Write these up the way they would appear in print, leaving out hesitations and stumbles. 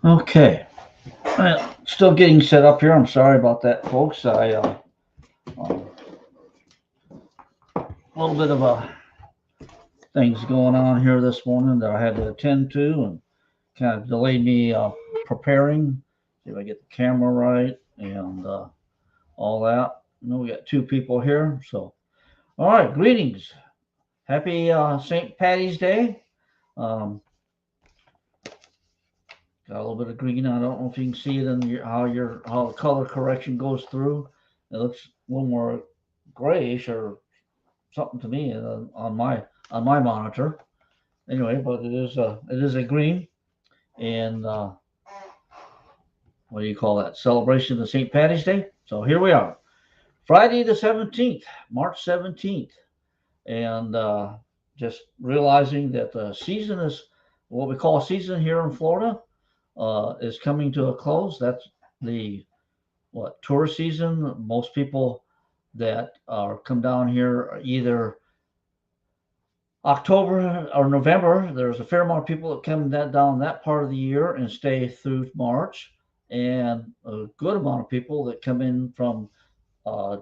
Okay, still getting set up here. I'm sorry about that, folks. A little bit of things going on here this morning that I had to attend to, and kind of delayed me preparing. See if I get the camera right and all that. We got two people here, so all right. Greetings, happy St. Patty's Day. Um, got a little bit of green. I don't know if you can see it in how the color correction goes through. It looks a little more grayish or something to me on my monitor. Anyway, but it is a green, and what do you call that? Celebration of St. Patty's Day. So here we are, Friday the 17th, March 17th, and just realizing that the season is what we call a season here in Florida is coming to a close. That's the what tourist season. Most people that are come down here are either October or November. There's a fair amount of people that come down that part of the year and stay through March, and a good amount of people that come in from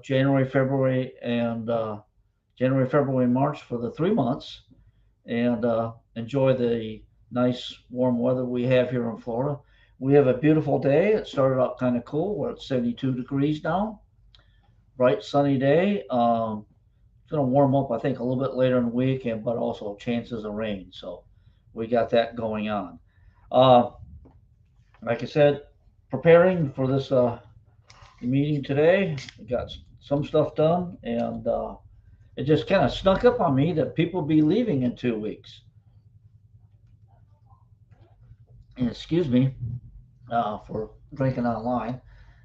January, February, and January, February, March for the 3 months, and enjoy the nice warm weather we have here in Florida. We have a beautiful day. It started out kind of cool. We're at 72 degrees now. Bright sunny day. It's going to warm up, I think, a little bit later in the week, but also chances of rain. So we got that going on. Uh, like I said, preparing for this meeting today. We got some stuff done, and it just kind of snuck up on me that people be leaving in 2 weeks. And excuse me for drinking online.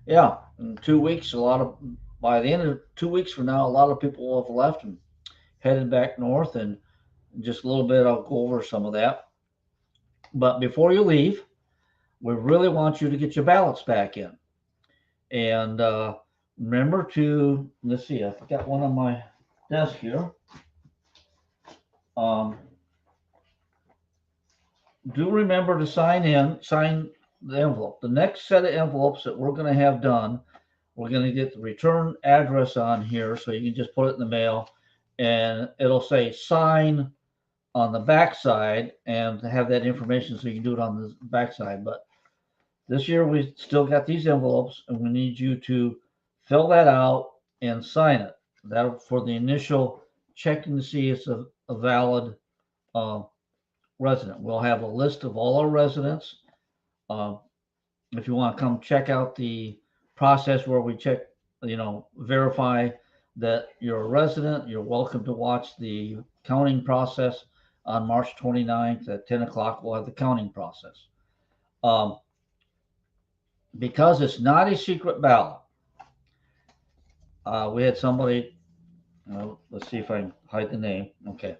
Yeah, in 2 weeks, by the end of 2 weeks from now, a lot of people will have left and headed back north, and just a little bit, I'll go over some of that. But before you leave, we really want you to get your ballots back in. And remember to, let's see, I've got one on my desk here. Um, do remember to sign the envelope. The next set of envelopes that we're going to have done, we're going to get the return address on here so you can just put it in the mail, and it'll say sign on the back side and have that information so you can do it on the back side. But this year we still got these envelopes, and we need you to fill that out and sign it. That for the initial checking to see it's a valid uh, resident. We'll have a list of all our residents. Uh, if you want to come check out the process where we check, verify that you're a resident, you're welcome to watch the counting process on March 29th at 10 o'clock. We'll have the counting process. Um, because it's not a secret ballot, we had somebody, let's see if I can hide the name. Okay.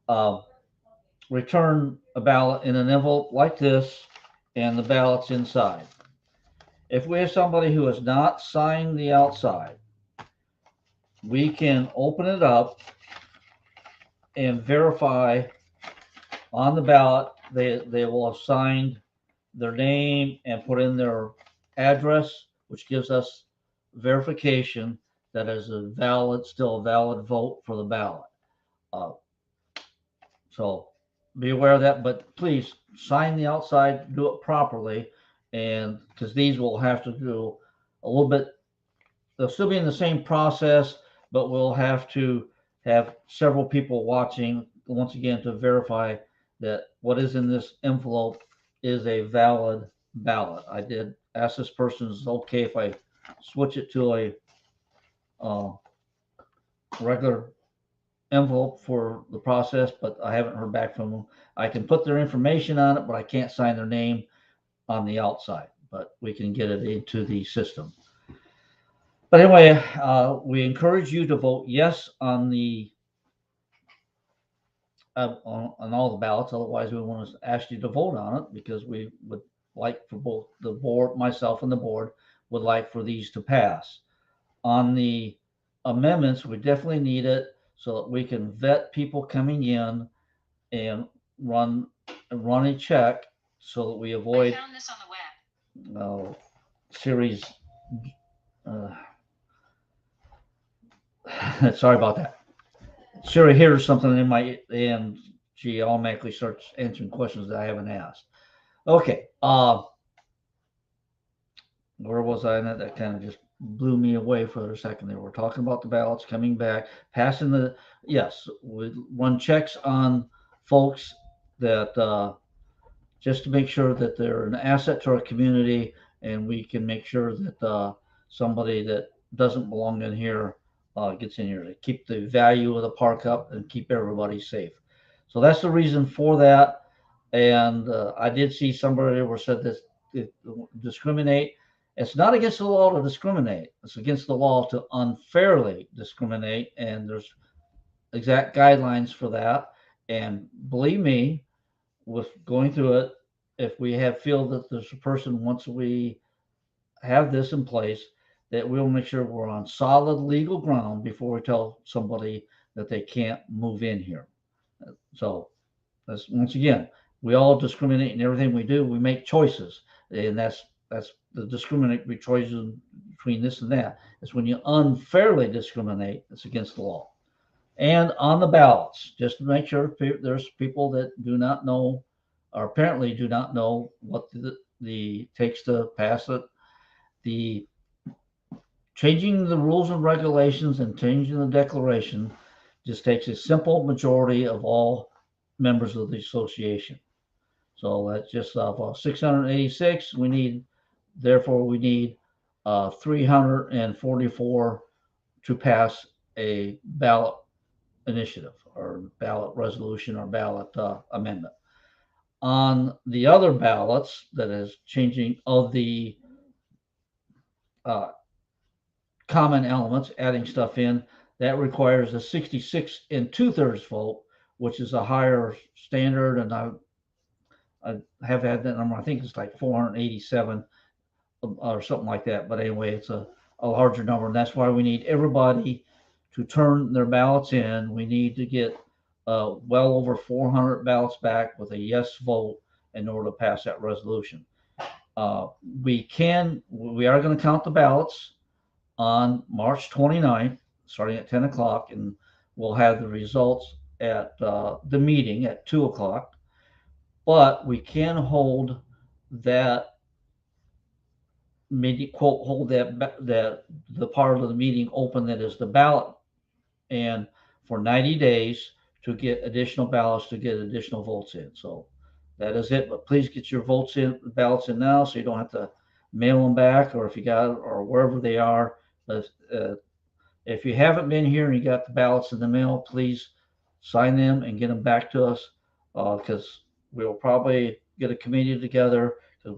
Uh, return a ballot in an envelope like this, and the ballot's inside. If we have somebody who has not signed the outside, we can open it up and verify on the ballot they will have signed their name and put in their address, which gives us verification that is still a valid vote for the ballot. Uh, so be aware of that, but please sign the outside, do it properly, and because these will have to do a little bit, they'll still be in the same process, but we'll have to have several people watching once again to verify that what is in this envelope is a valid ballot. I did ask this person, is it okay if I switch it to a uh, regular envelope for the process, but I haven't heard back from them. I can put their information on it, but I can't sign their name on the outside, but we can get it into the system. But anyway, we encourage you to vote yes on on all the ballots. Otherwise, we want to ask you to vote on it because we would like for both the board, myself, and the board would like for these to pass. On the amendments, we definitely need it so that we can vet people coming in and run a check so that we I avoid found this on the web. Siri's. Sorry about that. Siri hears something in my and she automatically starts answering questions that I haven't asked. Okay. Where was I in it? That kind of just blew me away for a second there. We're talking about the ballots coming back, passing the, yes, we run checks on folks that, just to make sure that they're an asset to our community and we can make sure that, somebody that doesn't belong in here, gets in here to keep the value of the park up and keep everybody safe. So that's the reason for that. And, I did see somebody where said this, it, discriminate. It's not against the law to discriminate. It's against the law to unfairly discriminate. And there's exact guidelines for that. And believe me, with going through it, if we have feel that there's a person, once we have this in place, that we'll make sure we're on solid legal ground before we tell somebody that they can't move in here. So that's, once again, we all discriminate in everything we do. We make choices, and that's the discriminate choices between this and that. It's when you unfairly discriminate. It's against the law. And on the ballots, just to make sure, there's people that do not know, or apparently do not know what the takes to pass it. The changing the rules and regulations and changing the declaration just takes a simple majority of all members of the association. So that's just 686. We need, therefore, we need 344 to pass a ballot initiative or ballot resolution or ballot, amendment. On the other ballots, that is changing of the, uh, common elements, adding stuff in, that requires a 66 and two-thirds vote, which is a higher standard. And I have had that number. I think it's like 487 or something like that. But anyway, it's a larger number, and that's why we need everybody to turn their ballots in. We need to get, well over 400 ballots back with a yes vote in order to pass that resolution. We are going to count the ballots on March 29th, starting at 10 o'clock, and we'll have the results at, the meeting at 2 o'clock. But we can hold that meeting, quote, hold that the part of the meeting open that is the ballot, and for 90 days to get additional ballots, to get additional votes in. So that is it. But please get your votes in, ballots in now, so you don't have to mail them back, or if you got it, or wherever they are. But, if you haven't been here and you got the ballots in the mail, please sign them and get them back to us, because we'll probably get a committee together, because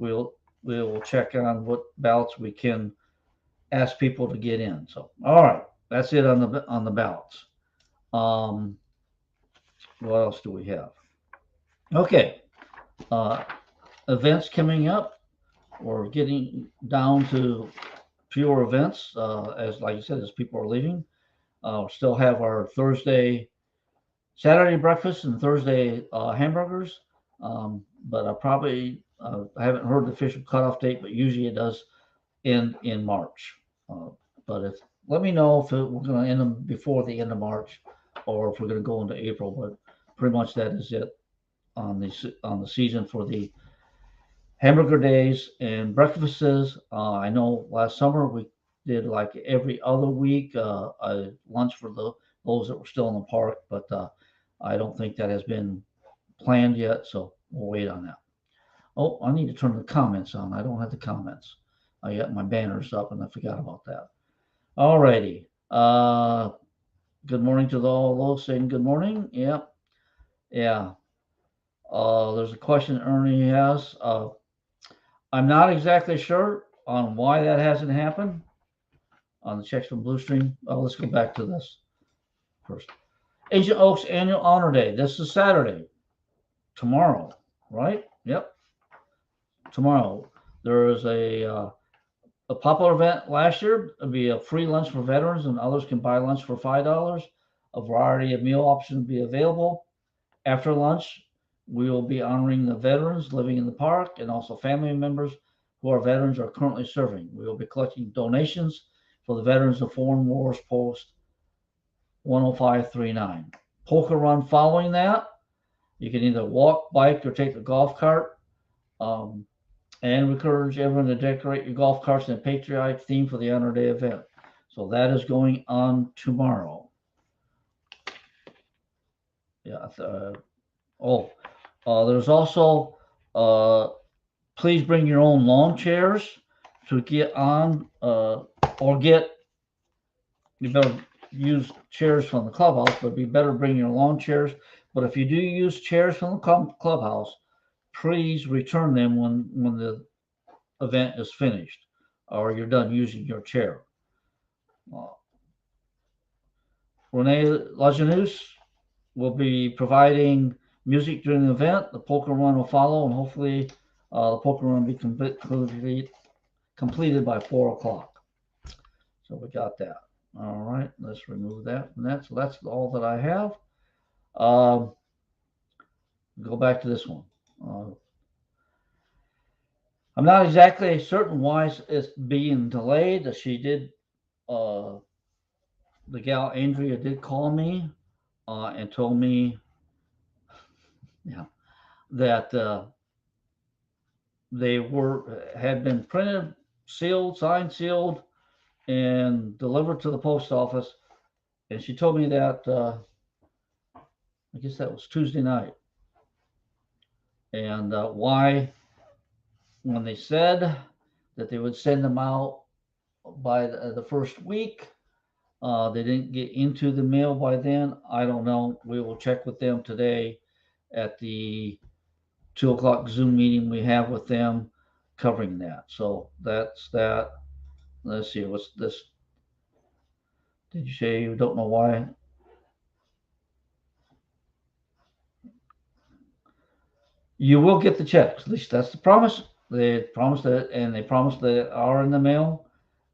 we'll check on what ballots we can ask people to get in. So, all right, that's it on the ballots. Um, what else do we have? Okay, uh, events coming up. We're getting down to fewer events, as like you said, as people are leaving. We'll still have our Saturday breakfast and Thursday, hamburgers. But I haven't heard the official cutoff date, but usually it does end in March. Uh, but if let me know if we're going to end them before the end of March, or if we're going to go into April. But pretty much that is it on the season for the hamburger days and breakfasts. I know last summer we did like every other week, a lunch for those that were still in the park, but, I don't think that has been planned yet, so we'll wait on that. Oh, I need to turn the comments on. I don't have the comments. I got my banners up and I forgot about that. Alrighty. Good morning to all those saying good morning. Yep. Yeah. There's a question Ernie has. I'm not exactly sure on why that hasn't happened on the checks from Bluestream. Let's go back to this first. Ancient Oaks Annual Honor Day. This is Saturday, tomorrow, right? Yep, tomorrow. There is a popular event last year. It'll be a free lunch for veterans, and others can buy lunch for $5. A variety of meal options will be available after lunch. we will be honoring the veterans living in the park and also family members who are veterans are currently serving. We will be collecting donations for the Veterans of Foreign Wars Post 10539. Polka run following that. You can either walk, bike, or take the golf cart. And we encourage everyone to decorate your golf carts in a patriotic theme for the Honor Day event. So that is going on tomorrow. Yeah. There's also please bring your own lawn chairs to get on, or get. You better use chairs from the clubhouse, but it'd be better bring your lawn chairs. But if you do use chairs from the clubhouse, please return them when the event is finished or you're done using your chair. Renee Lajanus will be providing music during the event. The polka run will follow, and hopefully the polka run will be completed by 4 o'clock. So we got that. All right, let's remove that from that. So that's all that I have. Go back to this one. I'm not exactly certain why it's being delayed. She did, the gal Andrea did call me and told me, yeah, that they had been printed, sealed, signed, sealed, and delivered to the post office. And she told me that I guess that was Tuesday night. And why, when they said that they would send them out by the first week, they didn't get into the mail by then. I don't know. We will check with them today at the 2 o'clock Zoom meeting we have with them covering that. So that's that. Let's see, what's this? Did you say you don't know why? You will get the checks. At least that's the promise. They promised it, and they promised that are in the mail,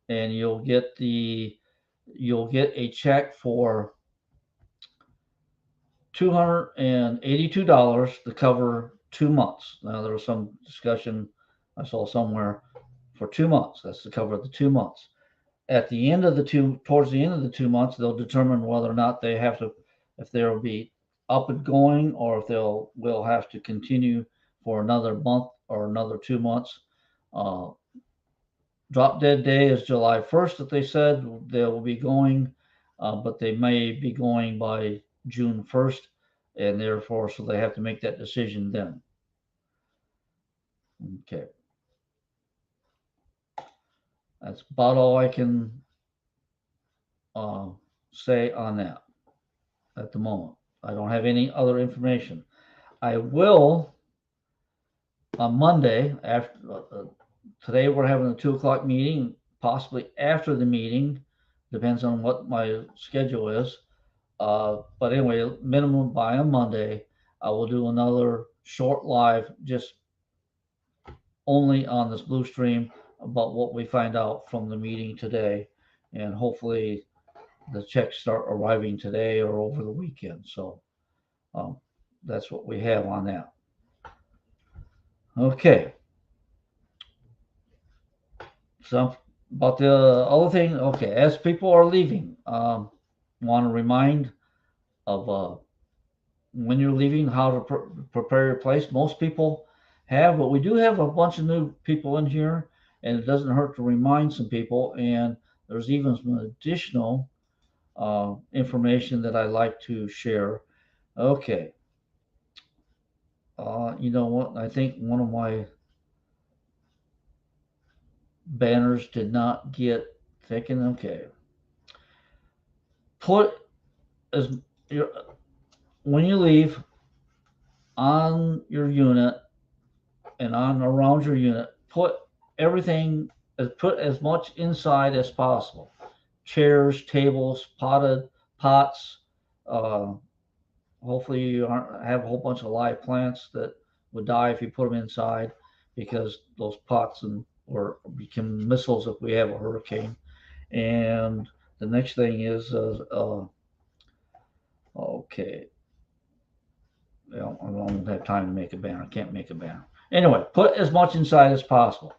and you'll get a check for $282 to cover 2 months. Now there was some discussion I saw somewhere for 2 months. That's to cover the 2 months. Towards the end of the 2 months, they'll determine whether or not they have to, if they'll be up and going, or if will have to continue for another month or another 2 months. Drop dead day is July 1st that they said they will be going, but they may be going by June 1st, and therefore, so they have to make that decision then. Okay. That's about all I can say on that at the moment. I don't have any other information. I will on Monday after today. We're having a 2 o'clock meeting. Possibly after the meeting, depends on what my schedule is. But anyway, minimum by a Monday, I will do another short live, just only on this Blue Stream about what we find out from the meeting today, and hopefully the checks start arriving today or over the weekend. So that's what we have on that. Okay. So about the other thing, okay, as people are leaving, want to remind of when you're leaving how to prepare your place. Most people have, but we do have a bunch of new people in here, and it doesn't hurt to remind some people. And there's even some additional information that I like to share. Okay. You know what? I think one of my banners did not get taken. Okay. Put as your when you leave on your unit and on around your unit, put everything, put as much inside as possible. Chairs, tables, pots. Uh, Hopefully you aren't have a whole bunch of live plants that would die if you put them inside, because those pots or become missiles if we have a hurricane. And the next thing is okay. Well, I don't have time to make a banner. I can't make a banner. Anyway, put as much inside as possible.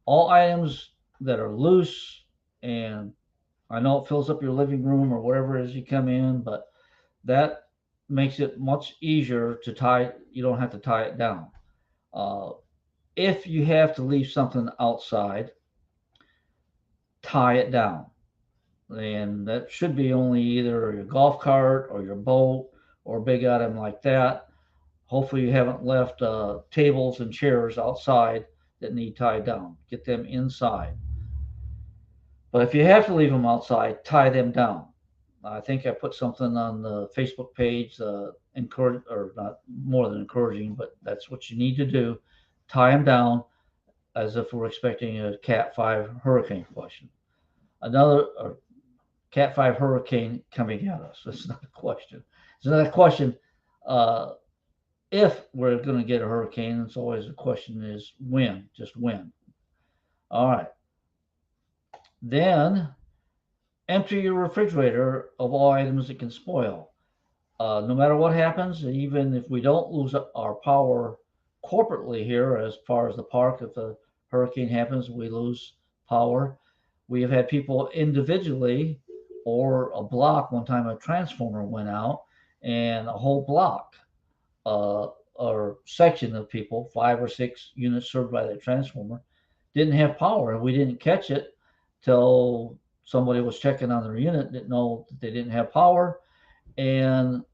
All items that are loose, and I know it fills up your living room or wherever it is you come in, but that makes it much easier to tie. You don't have to tie it down. Uh, if you have to leave something outside, tie it down. And that should be only either your golf cart or your boat or a big item like that. Hopefully, you haven't left tables and chairs outside that need tied down. Get them inside. But if you have to leave them outside, tie them down. I think I put something on the Facebook page, encourage or not more than encouraging, but that's what you need to do. Tie them down as if we're expecting a Cat 5 hurricane question. Another Cat 5 hurricane coming at us. It's not a question. It's not a question if we're going to get a hurricane. It's always the question is when, just when. All right. Then empty your refrigerator of all items that can spoil. No matter what happens, even if we don't lose our power corporately here, as far as the park, if a hurricane happens, we lose power. We have had people individually or a block. One time a transformer went out and a whole block or section of people, 5 or 6 units served by that transformer, didn't have power. And we didn't catch it till somebody was checking on their unit, didn't know that they didn't have power. And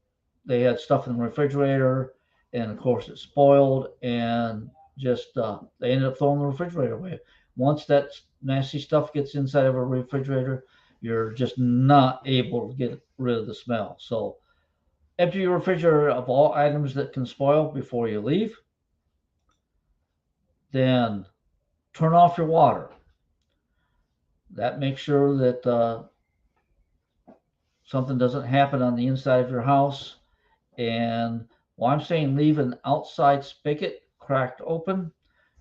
they had stuff in the refrigerator. And of course, it spoiled and just they ended up throwing the refrigerator away. Once that nasty stuff gets inside of a refrigerator, you're just not able to get rid of the smell. So empty your refrigerator of all items that can spoil before you leave. Then turn off your water. That makes sure that something doesn't happen on the inside of your house. And while I'm saying leave an outside spigot cracked open,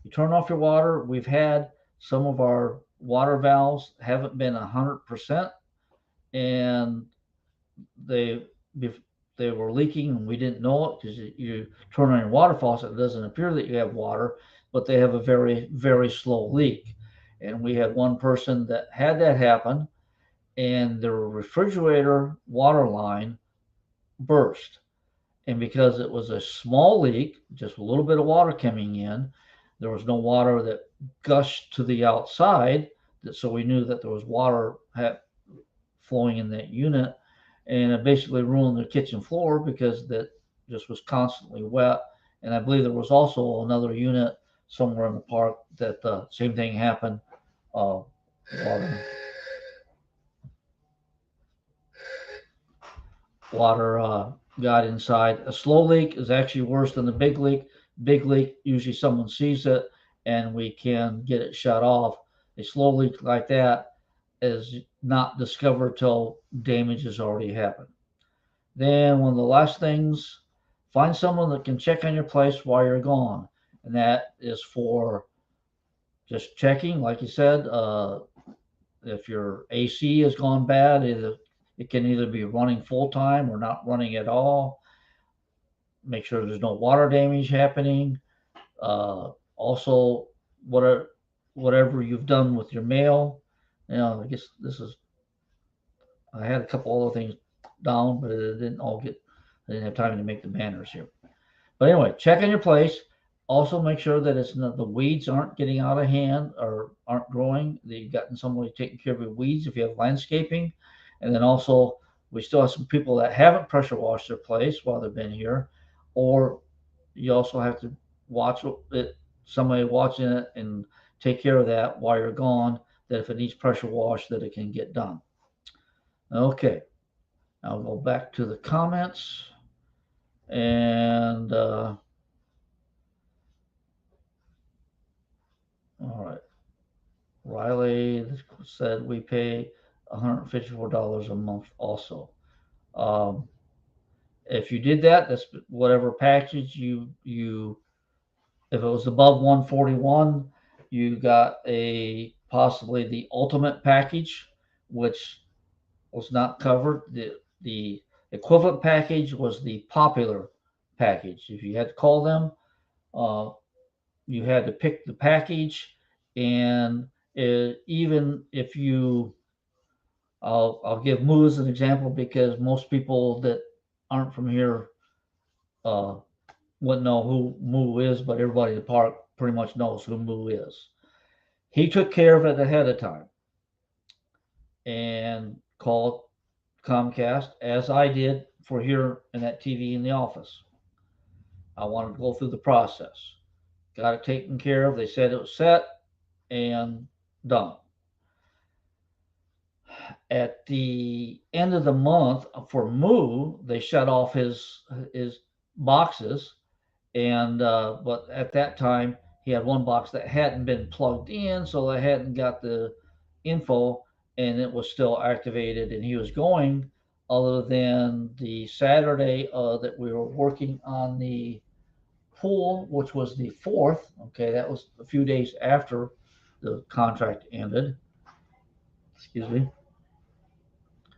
you turn off your water. We've had some of our water valves haven't been 100%, and they they were leaking and we didn't know it because you turn on your water faucet, it doesn't appear that you have water, but they have a very, very slow leak. And we had one person that had that happen, and their refrigerator water line burst. And because it was a small leak, just a little bit of water coming in, there was no water that gushed to the outside. So we knew that there was water flowing in that unit. And it basically ruined the kitchen floor because that just was constantly wet. And I believe there was also another unit somewhere in the park that the same thing happened. Water got inside. A slow leak is actually worse than a big leak. Big leak, usually someone sees it and we can get it shut off. A slow leak like that is not discovered till damage has already happened. Then one of the last things, find someone that can check on your place while you're gone. And that is for just checking, like you said, if your AC has gone bad, it can either be running full time or not running at all. Make sure there's no water damage happening. Also, whatever you've done with your mail. I guess I had a couple other things down, but it didn't all get, I didn't have time to make the banners here. But anyway, check on your place. Also make sure that it's not, the weeds aren't getting out of hand or aren't growing, that you've gotten somebody taking care of your weeds if you have landscaping. And then also, we still have some people that haven't pressure washed their place while they've been here, or you also have to watch it, somebody watching it and take care of that while you're gone, that if it needs pressure wash, that it can get done. Okay, I'll go back to the comments and all right. Riley said we pay $154 a month also. If you did that, that's whatever package you if it was above 141, you got possibly the ultimate package, which was not covered. The equivalent package was the popular package. If you had to call them, you had to pick the package, and even if you, I'll give Moo as an example because most people that aren't from here uh, wouldn't know who Moo is, but everybody in the park pretty much knows who Moo is. He took care of it ahead of time and called Comcast, as I did for here in that TV in the office. I wanted to go through the process. Got it taken care of. They said it was set and done. At the end of the month for Moo, they shut off his boxes, and but at that time he had one box that hadn't been plugged in, so they hadn't got the info, and it was still activated, and he was going. Other than the Saturday that we were working on the pool, which was the 4th. Okay, that was a few days after the contract ended. Excuse me.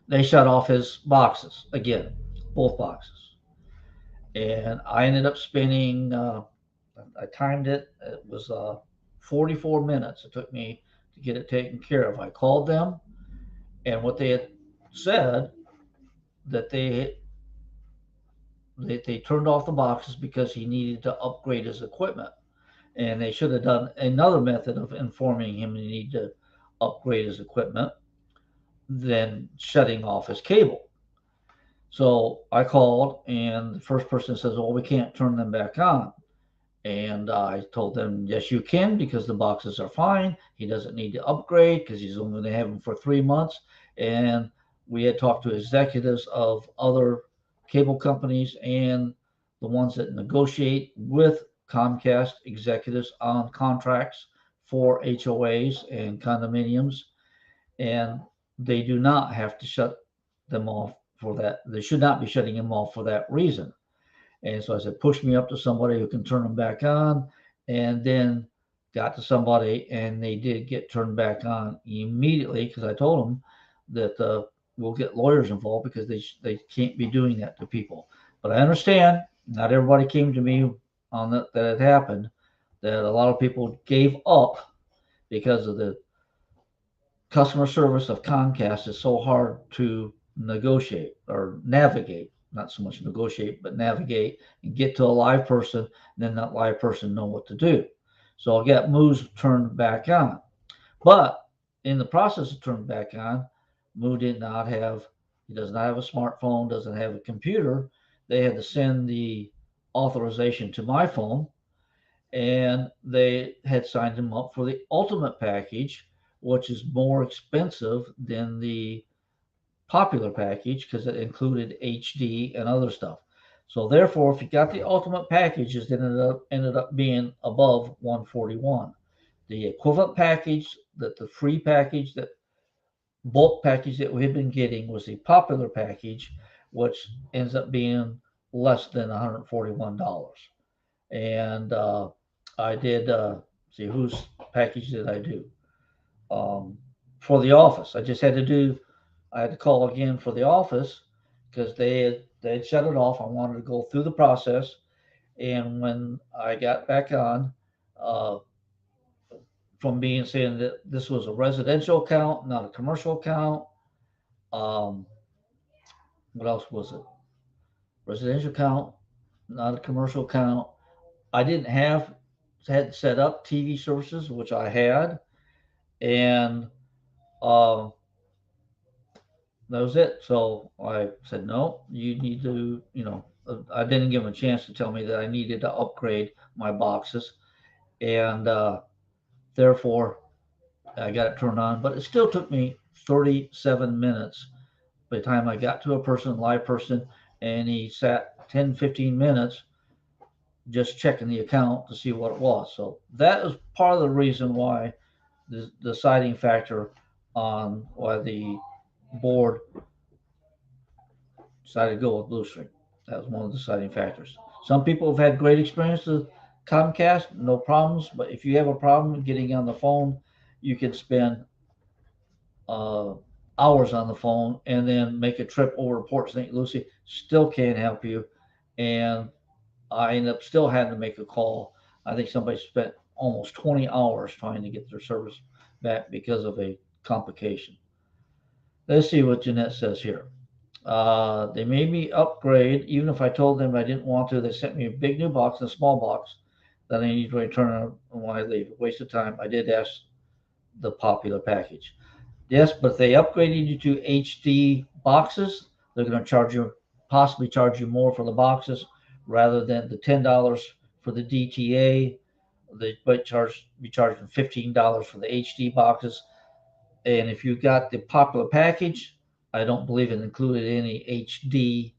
They shut off his boxes again, both boxes, and I ended up spending. I timed it. It was 44 minutes. It took me to get it taken care of. I called them, and what they had said that they turned off the boxes because he needed to upgrade his equipment, and they should have done another method of informing him he needed to upgrade his equipment than shutting off his cable. So I called, and the first person says, "Well, we can't turn them back on." And I told them, "Yes, you can, because the boxes are fine. He doesn't need to upgrade because he's only going to have them for 3 months." And we had talked to executives of other cable companies and the ones that negotiate with Comcast executives on contracts for HOAs and condominiums. And they do not have to shut them off for that. They should not be shutting them off for that reason. And so I said, push me up to somebody who can turn them back on. And then got to somebody, and they did get turned back on immediately because I told them that we'll get lawyers involved because they can't be doing that to people. But I understand not everybody came to me on that it happened, that a lot of people gave up because of the customer service of Comcast is so hard to negotiate or navigate. Not so much negotiate, but navigate and get to a live person, and then that live person know what to do. So I got Moo's turned back on. But in the process of turning back on, Moo did not have, he does not have a smartphone, doesn't have a computer. They had to send the authorization to my phone, and they had signed him up for the ultimate package, which is more expensive than the popular package because it included HD and other stuff. So therefore, if you got the ultimate packages, it ended up being above 141. The equivalent package, that the free package, that bulk package that we had been getting was the popular package, which ends up being less than $141. And I did see whose package did I do for the office. I had to call again for the office because they had shut it off. I wanted to go through the process, and when I got back on, uh, from being saying that this was a residential account, not a commercial account. Um, what else was it? Residential account, not a commercial account. I didn't have had set up TV services, which I had, and uh, that was it. So I said, no, you need to, I didn't give him a chance to tell me that I needed to upgrade my boxes. And therefore, I got it turned on. But it still took me 37 minutes by the time I got to a person, live person, and he sat 10, 15 minutes just checking the account to see what it was. So that is part of the reason why the deciding factor on why the board decided to go with Bluestream. That was one of the deciding factors. Some people have had great experiences with Comcast, no problems. But if you have a problem getting on the phone, you can spend uh, hours on the phone and then make a trip over to Port St. Lucie. Still can't help you, and I ended up still having to make a call. I think somebody spent almost 20 hours trying to get their service back because of a complication. Let's see what Jeanette says here. They made me upgrade, even if I told them I didn't want to. They sent me a big new box and a small box that I need to return when I leave. Waste of time. I did ask the popular package. Yes, but if they upgraded you to HD boxes, they're going to possibly charge you more for the boxes rather than the $10 for the DTA. They might be charging $15 for the HD boxes. And if you got the popular package, I don't believe it included any HD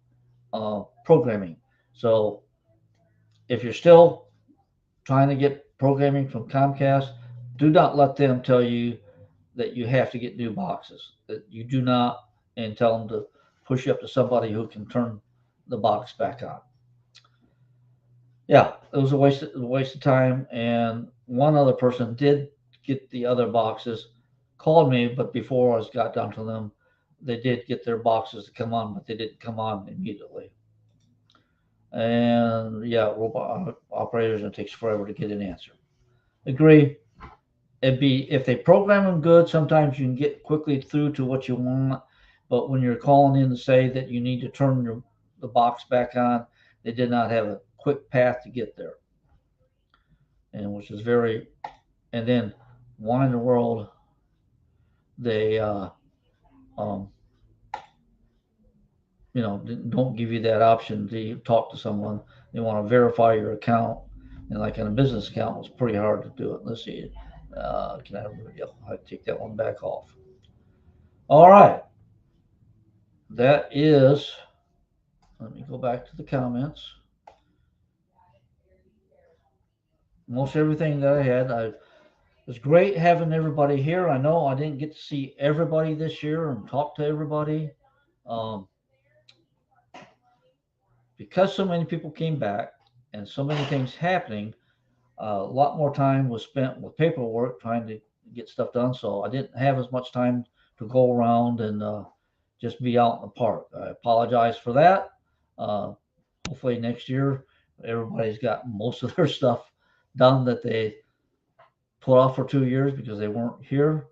programming. So if you're still trying to get programming from Comcast, do not let them tell you that you have to get new boxes. That you do not, and tell them to push you up to somebody who can turn the box back on. Yeah, it was a waste of time. And one other person did get the other boxes, called me, but before I got down to them, they did get their boxes to come on, but they didn't come on immediately. And yeah, robot operators, it takes forever to get an answer. Agree. It'd be if they program them good, sometimes you can get quickly through to what you want. But when you're calling in to say that you need to turn the box back on, they did not have a quick path to get there. And which is very, and then why in the world they, um, don't give you that option to talk to someone. They want to verify your account. And like on a business account, it's pretty hard to do it. Let's see. Can I? Yep, I take that one back off. All right. That is, let me go back to the comments. Most everything that I had. It was great having everybody here. I know I didn't get to see everybody this year and talk to everybody. Um, because so many people came back and so many things happening, a lot more time was spent with paperwork trying to get stuff done. So I didn't have as much time to go around and just be out in the park. I apologize for that. Hopefully next year everybody's got most of their stuff done that they put off for 2 years because they weren't here.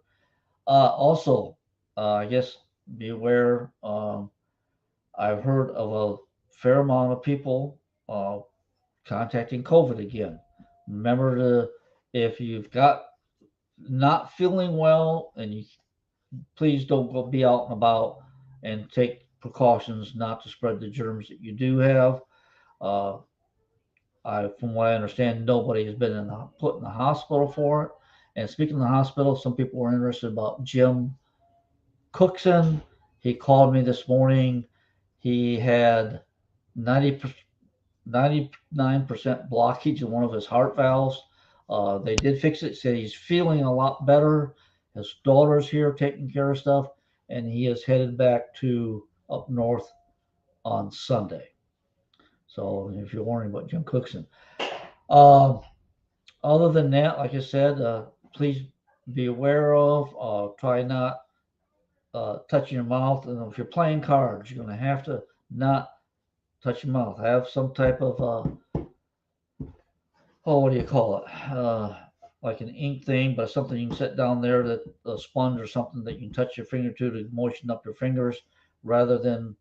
Also, I guess be aware. I've heard of a fair amount of people contacting COVID again. Remember to, if you've got not feeling well, and you please don't go be out and about, and take precautions not to spread the germs that you do have. Uh, from what I understand, nobody has been put in the hospital for it. And speaking of the hospital, some people were interested about Jim Cookson. He called me this morning. He had 99% blockage in one of his heart valves. They did fix it. Said he's feeling a lot better. His daughter's here taking care of stuff, and he is headed back to up north on Sunday. So if you're wondering about Jim Cookson, other than that, like I said, please be aware of. Try not touching your mouth, and if you're playing cards, you're going to have to not touch your mouth. Have some type of what do you call it? Like an ink thing, but something you can set down there, that a sponge or something that you can touch your finger to moisten up your fingers, rather than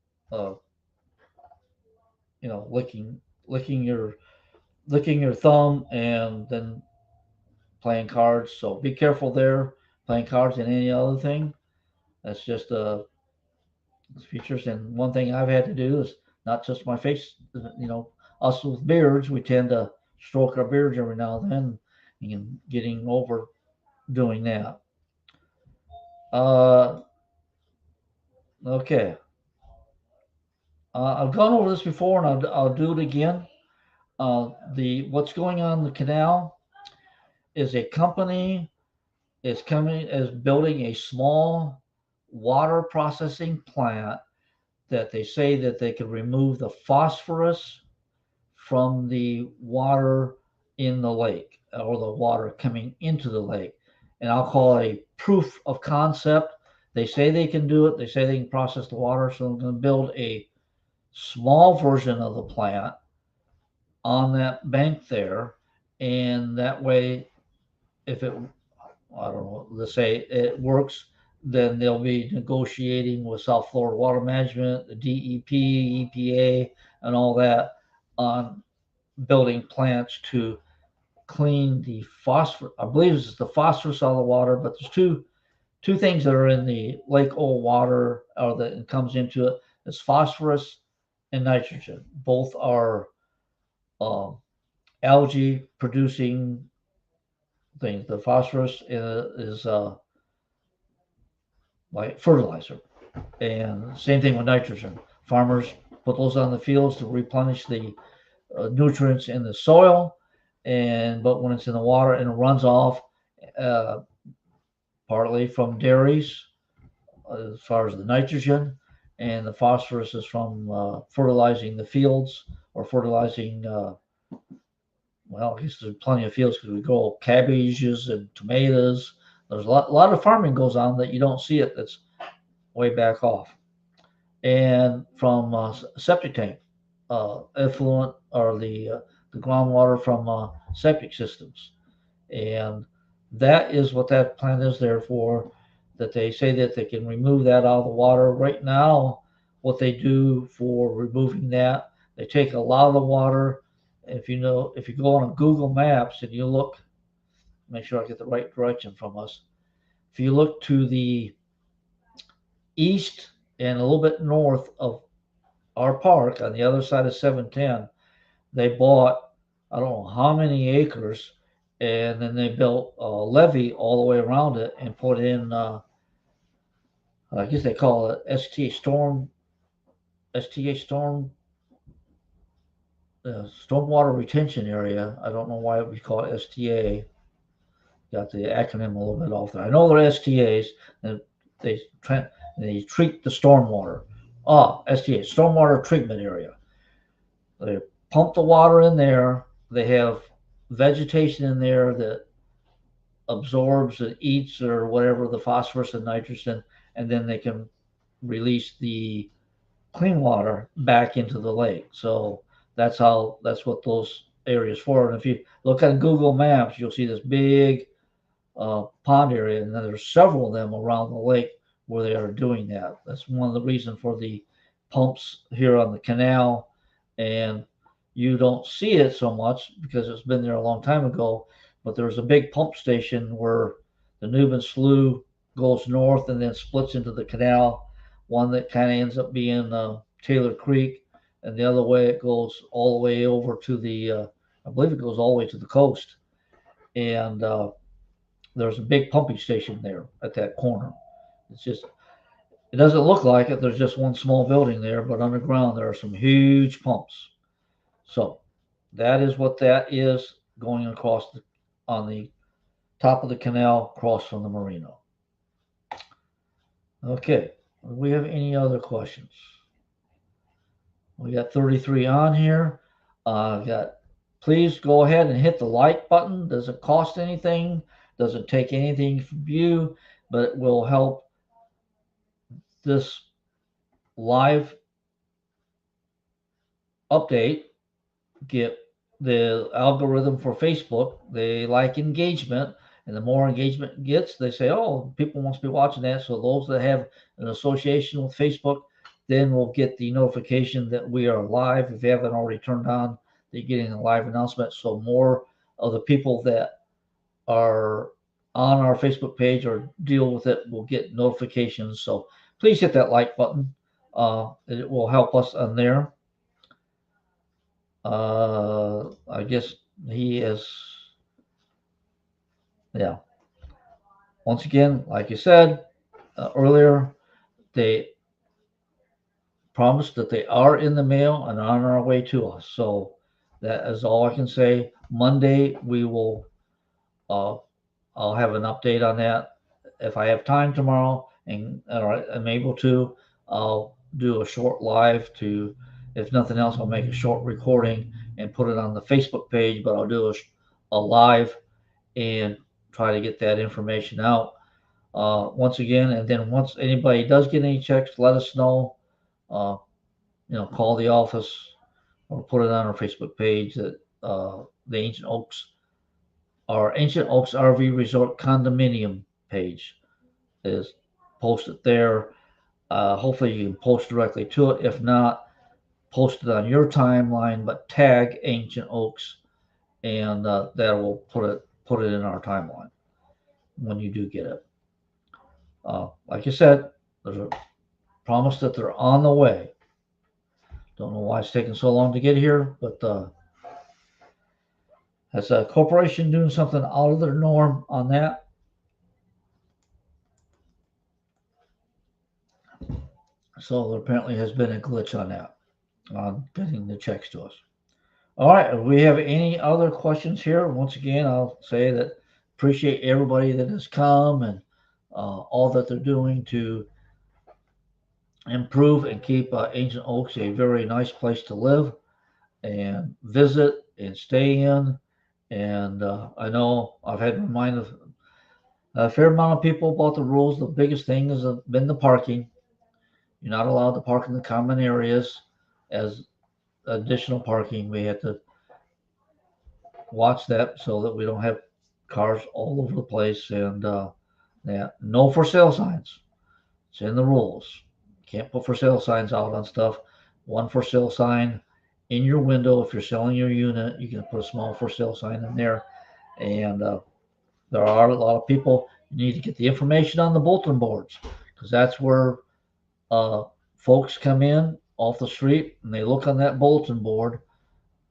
licking your thumb and then playing cards. So be careful there, playing cards and any other thing. That's just features. And one thing I've had to do is not just my face. Us with beards, we tend to stroke our beards every now and then, and getting over doing that. Okay. I've gone over this before, and I'll do it again. What's going on in the canal is a company is building a small water processing plant that they say that they could remove the phosphorus from the water in the lake, or the water coming into the lake. And I'll call it a proof of concept. They say they can do it. They say they can process the water. So I'm going to build a small version of the plant on that bank there, and that way, if it, I don't know, let's say it works, then they'll be negotiating with South Florida Water Management, the DEP, EPA, and all that on building plants to clean the phosphorus. I believe it's the phosphorus out of the water, but there's two things that are in the lake oil water or that comes into it. It's phosphorus and nitrogen. Both are um, algae producing things. The phosphorus is like fertilizer, and same thing with nitrogen. Farmers put those on the fields to replenish the nutrients in the soil, and but when it's in the water and it runs off, uh, partly from dairies as far as the nitrogen, and the phosphorus is from fertilizing the fields or fertilizing. Well, I guess there's plenty of fields because we grow cabbages and tomatoes. There's a lot of farming goes on that you don't see it. That's way back off, and from septic tank effluent or the groundwater from septic systems, and that is what that plant is there for. That they say that they can remove that out of the water. Right now, what they do for removing that, they take a lot of the water. If you know, if you go on Google Maps and you look, make sure I get the right direction from us. If you look to the east and a little bit north of our park on the other side of 710, they bought, I don't know how many acres, and then they built a levee all the way around it and put in, I guess they call it STA storm, stormwater retention area. I don't know why we call it STA. Got the acronym a little bit off there. I know they're STAs, and they they treat the stormwater. STA, stormwater treatment area. They pump the water in there. They have vegetation in there that absorbs and eats or whatever the phosphorus and nitrogen, and then they can release the clean water back into the lake. So that's what those areas for. And if you look at Google Maps, you'll see this big pond area, and then there's several of them around the lake where they are doing that. That's one of the reasons for the pumps here on the canal, and you don't see it so much because it's been there a long time ago. But there's a big pump station where the Newman Slough goes north and then splits into the canal. One that kind of ends up being Taylor Creek, and the other way it goes all the way over to I believe it goes all the way to the coast. And there's a big pumping station there at that corner. It's just, it doesn't look like it. There's just one small building there, but underground there are some huge pumps. So that is what that is going across on the top of the canal across from the marina. Okay, do we have any other questions? We got 33 on here. Got, please go ahead and hit the like button. Doesn't cost anything, doesn't take anything from you, but it will help this live update get the algorithm for Facebook. They like engagement, and the more engagement it gets, they say, oh, people must be watching that. So those that have an association with Facebook then will get the notification that we are live. If you haven't already turned on, they're getting a live announcement. So more of the people that are on our Facebook page or deal with it will get notifications. So please hit that like button. It will help us on there. I guess he is, yeah. Once again, like you said earlier, they promised that they are in the mail and on our way to us. So that is all I can say. Monday, we will, I'll have an update on that. If I have time tomorrow and I'm able to, I'll do a short live to, if nothing else, I'll make a short recording and put it on the Facebook page, but I'll do a live and try to get that information out once again. And then once anybody does get any checks, let us know. Call the office or put it on our Facebook page that the Ancient Oaks RV Resort condominium page is posted there. Hopefully you can post directly to it. If not, post it on your timeline, but tag Ancient Oaks, and that will put it in our timeline when you do get it. Like I said, there's a promise that they're on the way. Don't know why it's taking so long to get here, but that's a corporation doing something out of their norm on that. So there apparently has been a glitch on that, on getting the checks to us. All right, if we have any other questions here, once again, I'll say that appreciate everybody that has come and all that they're doing to improve and keep Ancient Oaks a very nice place to live and visit and stay in. And I know I've had to remind a fair amount of people about the rules. The biggest thing has been the parking. You're not allowed to park in the common areas as additional parking. We have to watch that so that we don't have cars all over the place. And no for sale signs. It's in the rules. Can't put for sale signs out on stuff. One for sale sign in your window. If you're selling your unit, you can put a small for sale sign in there. And there are a lot of people. You need to get the information on the bulletin boards, because that's where folks come in off the street and they look on that bulletin board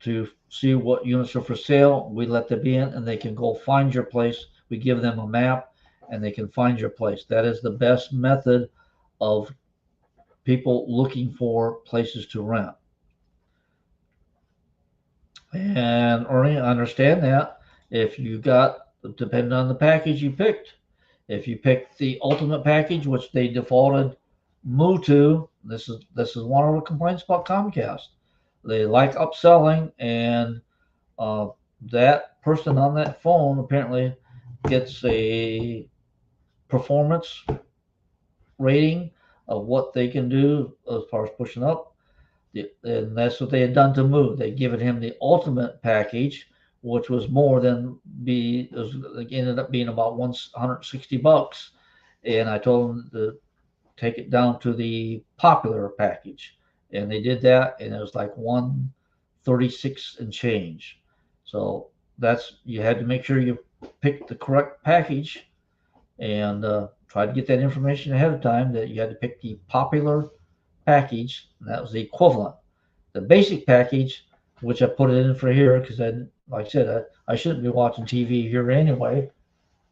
to see what units are for sale. We let them in and they can go find your place. We give them a map and they can find your place. That is the best method of people looking for places to rent. And Ernie, I understand that. If you got, depending on the package you picked, if you picked the ultimate package, which they defaulted move to, this is one of the complaints about Comcast. They like upselling, and that person on that phone apparently gets a performance rating of what they can do as far as pushing up. And that's what they had done to move. They'd given him the ultimate package, which was more than it ended up being about $160. And I told him to take it down to the popular package. And they did that, and it was like 136 and change. So you had to make sure you picked the correct package and try to get that information ahead of time, that you had to pick the popular package, and that was the equivalent. The basic package, which I put it in for here because like I said, I shouldn't be watching TV here anyway.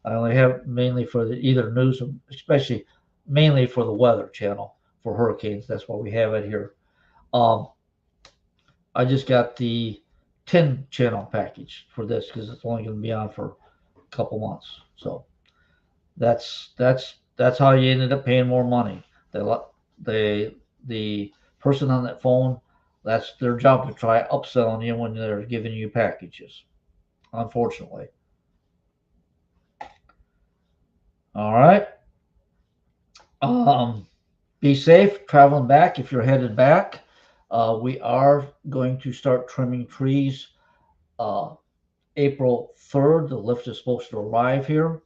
I only have mainly for either news, especially mainly for the Weather Channel for hurricanes. That's why we have it here. I just got the 10 channel package for this because it's only going to be on for a couple months. So that's how you ended up paying more money. The person on that phone, that's their job to try upselling you when they're giving you packages, unfortunately. All right. Be safe traveling back if you're headed back. We are going to start trimming trees April 3rd. The lift is supposed to arrive here.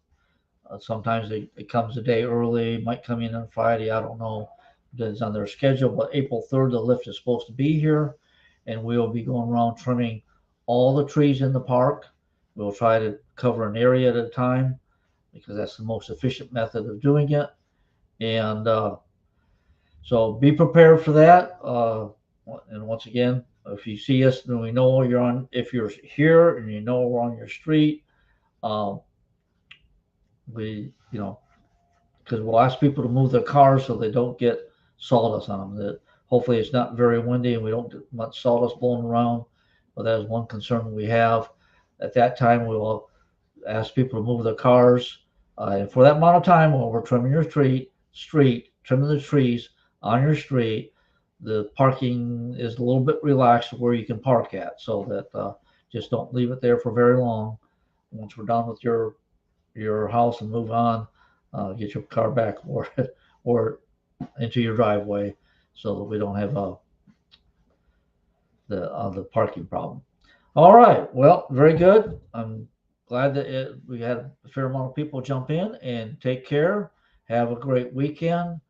Sometimes it comes a day early, might come in on Friday. I don't know. It's on their schedule, but April 3rd, the lift is supposed to be here, and we'll be going around trimming all the trees in the park. We'll try to cover an area at a time because that's the most efficient method of doing it. And so be prepared for that. And once again, if you see us, then we know you're on. If you're here and you know we're on your street, because we'll ask people to move their cars so they don't get sawdust on them. That hopefully it's not very windy and we don't get much sawdust blowing around. But that is one concern we have. At that time, we will ask people to move their cars. And for that amount of time, while we're trimming your trimming the trees on your street, the parking is a little bit relaxed where you can park at, so that just don't leave it there for very long. Once we're done with your house and move on, get your car back or into your driveway, so that we don't have the parking problem. All right. Well, very good. I'm glad that we had a fair amount of people jump in, and take care. Have a great weekend,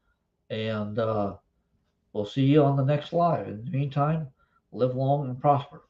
and we'll see you on the next live. In the meantime, live long and prosper.